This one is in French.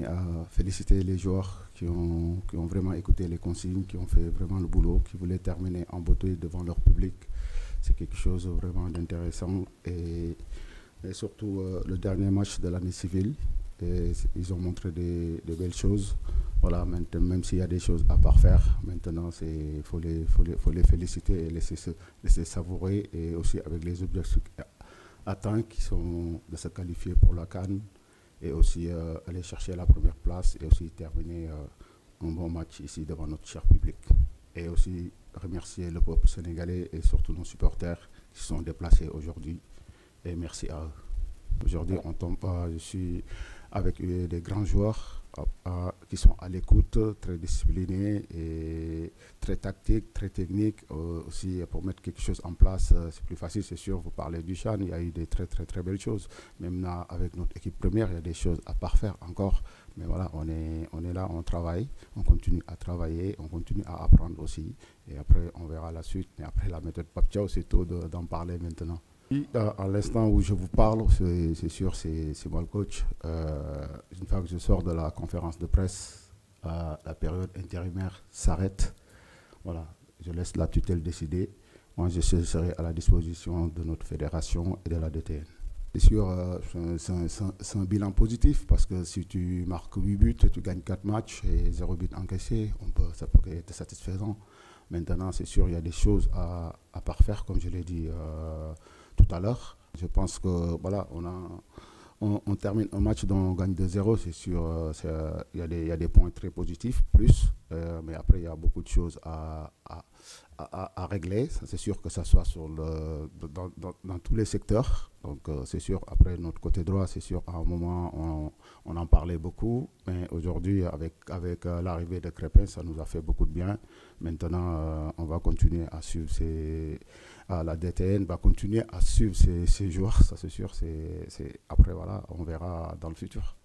tenir à féliciter les joueurs qui ont vraiment écouté les consignes, qui ont fait vraiment le boulot, qui voulaient terminer en beauté devant leur public. C'est quelque chose vraiment d'intéressant. Et surtout le dernier match de l'année civile, ils ont montré de belles choses. Voilà, maintenant, même s'il y a des choses à parfaire, maintenant, faut les féliciter et laisser savourer. Et aussi avec les objectifs atteints qui sont de se qualifier pour la CAN et aussi aller chercher la première place et aussi terminer un bon match ici devant notre cher public. Et aussi remercier le peuple sénégalais et surtout nos supporters qui sont déplacés aujourd'hui. Et merci à eux. Aujourd'hui, je suis avec des grands joueurs qui sont à l'écoute, très disciplinés et très tactiques, très techniques. Aussi, pour mettre quelque chose en place, c'est plus facile, c'est sûr. Vous parlez du Chan, il y a eu des très, très, très belles choses. Même là, avec notre équipe première, il y a des choses à parfaire encore. Mais voilà, on est là, on travaille, on continue à travailler, on continue à apprendre aussi. Et après, on verra la suite. Et après, la méthode Pape Thiaw, c'est tôt d'en parler maintenant. À l'instant où je vous parle, c'est sûr, c'est moi le coach. Une fois que je sors de la conférence de presse, la période intérimaire s'arrête. Voilà, je laisse la tutelle décider. Moi, je serai à la disposition de notre fédération et de la DTN. C'est sûr, c'est un bilan positif parce que si tu marques 8 buts, tu gagnes 4 matchs et 0 but encaissé, ça peut être satisfaisant. Maintenant, c'est sûr, il y a des choses à parfaire, comme je l'ai dit tout à l'heure. Je pense que voilà, on termine un match dont on gagne 2-0, c'est sûr, il y a des points très positifs, mais après il y a beaucoup de choses à régler. C'est sûr que ça soit dans tous les secteurs. Donc c'est sûr, après notre côté droit, c'est sûr, à un moment on en parlait beaucoup, mais aujourd'hui avec l'arrivée de Crépin, ça nous a fait beaucoup de bien. Maintenant, on va continuer à suivre la DTN va continuer à suivre ces joueurs, ça c'est sûr. Après, voilà, on verra dans le futur.